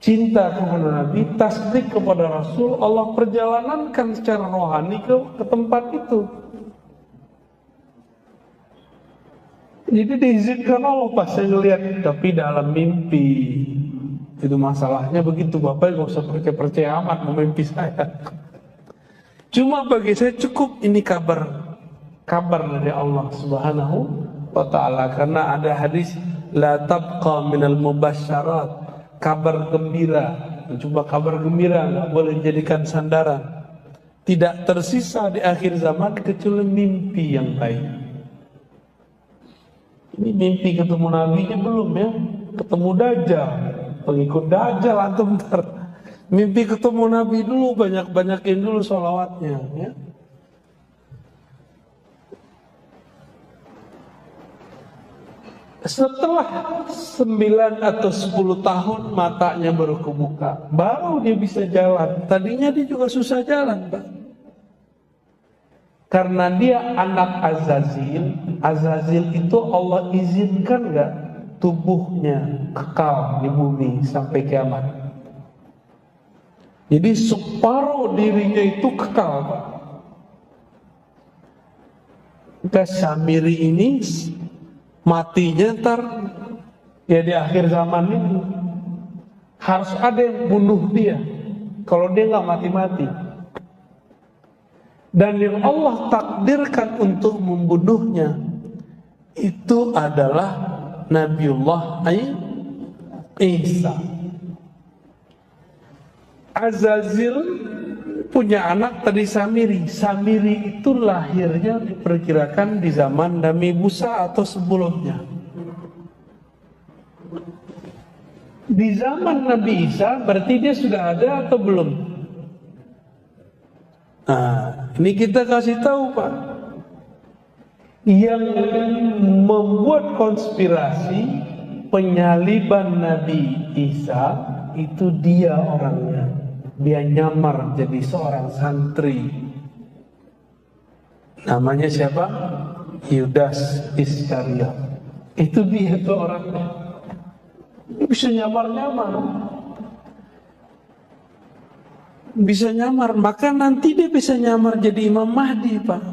[SPEAKER 2] cinta kepada Nabi, tasdik kepada Rasul, Allah perjalanankan secara rohani ke tempat itu. Jadi diizinkan Allah pas saya ngeliat, tapi dalam mimpi. Itu masalahnya begitu, Bapak gak usah percaya amat mau mimpi saya. Cuma bagi saya cukup ini kabar dari Allah Subhanahu wa ta'ala. Karena ada hadis la tabqa minal mubasyarat, kabar gembira. Coba kabar gembira nggak boleh dijadikan sandaran. Tidak tersisa di akhir zaman kecuali mimpi yang baik. Ini mimpi ketemu Nabi-nya belum ya, ketemu Dajjal, pengikut Dajjal antum ntar. Mimpi ketemu Nabi dulu, banyak-banyakin dulu sholawatnya ya. Setelah 9 atau 10 tahun matanya baru kebuka, baru dia bisa jalan. Tadinya dia juga susah jalan, Pak. Karena dia anak Azazil. Azazil itu Allah izinkan gak tubuhnya kekal di bumi sampai kiamat. Jadi separuh dirinya itu kekal, Pak. Samiri ini matinya ntar ya di akhir zaman ini harus ada yang bunuh dia kalau dia nggak mati-mati, dan yang Allah takdirkan untuk membunuhnya itu adalah Nabiullah Isa. Azazil punya anak tadi Samiri. Samiri itu lahirnya diperkirakan di zaman Nabi Musa atau sebelumnya. Di zaman Nabi Isa berarti dia sudah ada atau belum? Nah, ini kita kasih tahu Pak. Yang membuat konspirasi penyaliban Nabi Isa itu dia orangnya. Dia nyamar jadi seorang santri. Namanya siapa? Yudas Iskariot. Itu dia tuh orangnya. Bisa nyamar-nyamar. Bisa nyamar. Maka nanti dia bisa nyamar jadi Imam Mahdi Pak.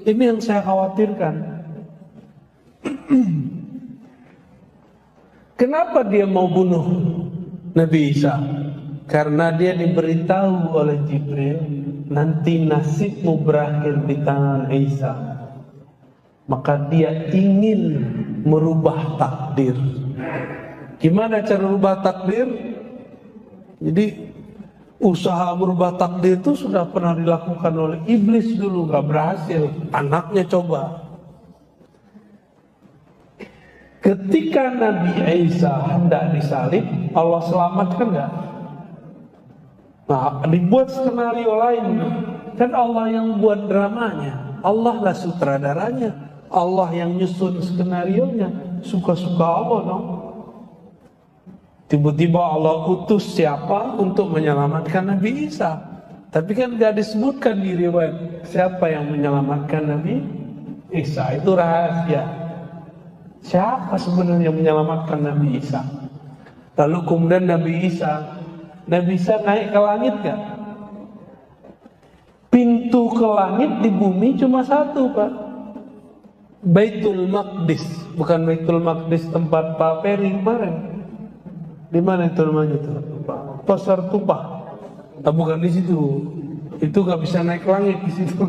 [SPEAKER 2] Ini yang saya khawatirkan. Kenapa dia mau bunuh Nabi Isa? Karena dia diberitahu oleh Jibril, nanti nasibmu berakhir di tangan Isa. Maka dia ingin merubah takdir. Gimana cara merubah takdir? Jadi usaha merubah takdir itu sudah pernah dilakukan oleh iblis dulu, gak berhasil. Anaknya coba. Ketika Nabi Isa hendak disalib, Allah selamatkan gak? Nah, dibuat skenario lain. Kan Allah yang buat dramanya, Allah lah sutradaranya, Allah yang nyusun skenarionya. Suka-suka Allah dong. Tiba-tiba Allah utus siapa untuk menyelamatkan Nabi Isa. Tapi kan gak disebutkan di riwayat siapa yang menyelamatkan Nabi Isa. Itu rahasia. Siapa sebenarnya yang menyelamatkan Nabi Isa? Lalu kemudian Nabi Isa naik ke langit gak? Pintu ke langit di bumi cuma satu Pak. Baitul Maqdis. Bukan Baitul Maqdis tempat Pak Ferry kemarin. Di mana itu namanya itu? Pasar Tumpah. Nah, bukan di situ. Itu nggak bisa naik langit di situ.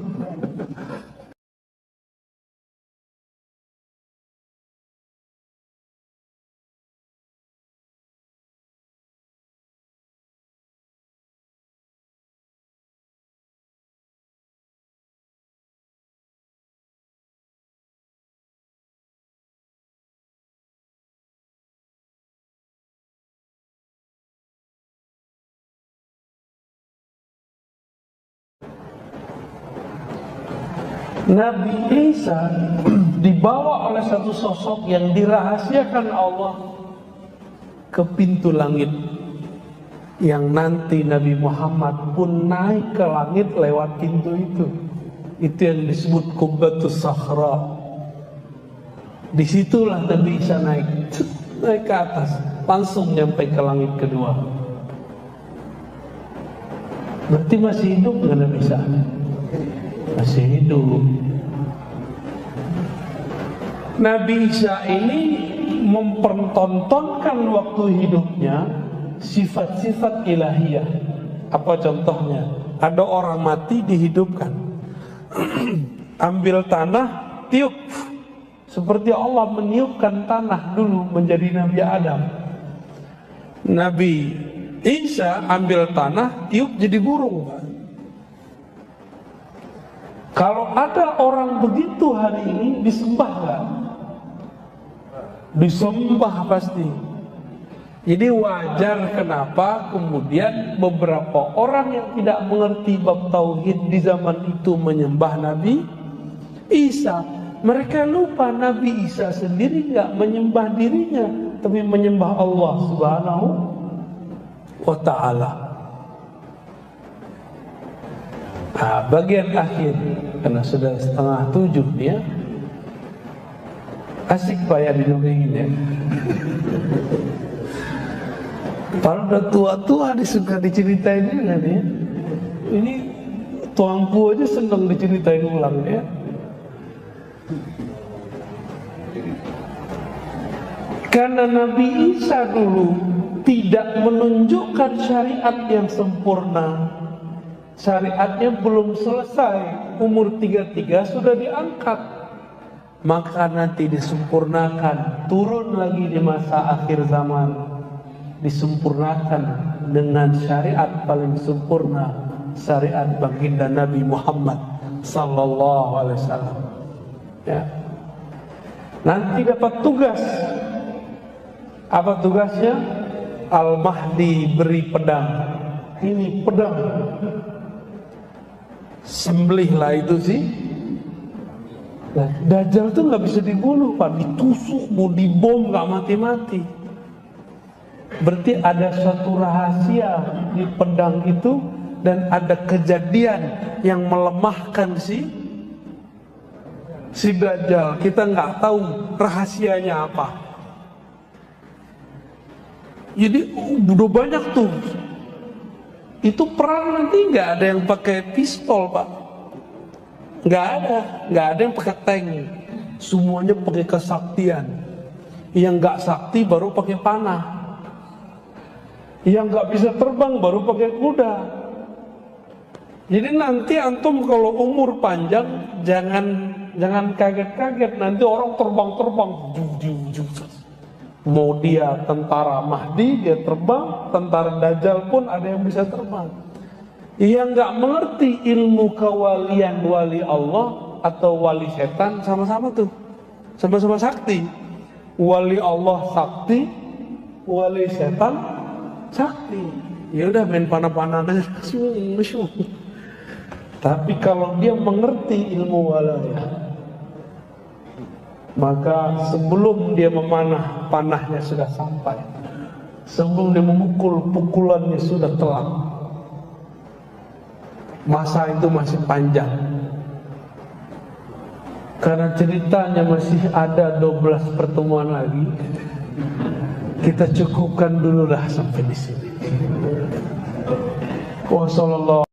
[SPEAKER 2] Nabi Isa dibawa oleh satu sosok yang dirahasiakan Allah ke pintu langit, yang nanti Nabi Muhammad pun naik ke langit lewat pintu itu. Itu yang disebut Qubbatus Sakhra. Disitulah Nabi Isa naik ke atas, langsung nyampe ke langit kedua. Berarti masih hidup nggak Nabi Isa? Masih hidup. Nabi Isa ini mempertontonkan waktu hidupnya sifat-sifat ilahiyah. Apa contohnya? Ada orang mati dihidupkan. Ambil tanah, tiup. Seperti Allah meniupkan tanah dulu menjadi Nabi Adam. Nabi Isa ambil tanah, tiup jadi burung. Kalau ada orang begitu hari ini, disembah gak? Disembah pasti. Jadi wajar kenapa kemudian beberapa orang yang tidak mengerti bab tauhid di zaman itu menyembah Nabi Isa. Mereka lupa Nabi Isa sendiri gak menyembah dirinya, tapi menyembah Allah Subhanahu wa ta'ala. Nah, bagian akhir, karena sudah 6:30 nih ya. Asik Pak ya dinongengin ya. Kalau udah tua-tua disuka diceritain juga nih ya. Ini tuangku aja senang diceritain ulang ya. Karena Nabi Isa dulu tidak menunjukkan syariat yang sempurna. Syariatnya belum selesai, umur 33 sudah diangkat. Maka nanti disempurnakan, turun lagi di masa akhir zaman, disempurnakan dengan syariat paling sempurna, syariat baginda Nabi Muhammad sallallahu alaihi wasallam. Ya. Nanti dapat tugas. Apa tugasnya? Al-Mahdi beri pedang. Ini pedang. Sembelihlah itu sih. Nah, Dajjal tuh nggak bisa dibunuh, Pak. Ditusuk, mau dibom nggak mati-mati. Berarti ada suatu rahasia di pedang itu dan ada kejadian yang melemahkan si Dajjal. Kita nggak tahu rahasianya apa. Jadi udah banyak tuh. Itu perang nanti nggak ada yang pakai pistol, Pak. Nggak ada yang pakai tank. Semuanya pakai kesaktian. Yang nggak sakti baru pakai panah. Yang nggak bisa terbang baru pakai kuda. Jadi nanti antum kalau umur panjang jangan kaget-kaget, nanti orang terbang. Mau dia tentara Mahdi dia terbang, tentara Dajjal pun ada yang bisa terbang. Yang nggak mengerti ilmu kewalian wali Allah atau wali setan sama-sama tuh, sama-sama sakti. Wali Allah sakti, wali setan sakti. Ya udah main panah-panahan aja. Tapi kalau dia mengerti ilmu walayah, maka sebelum dia memanah, panahnya sudah sampai. Sebelum dia memukul, pukulannya sudah telak. Masa itu masih panjang. Karena ceritanya masih ada 12 pertemuan lagi. Kita cukupkan dulu lah sampai di sini. Wassalamualaikum.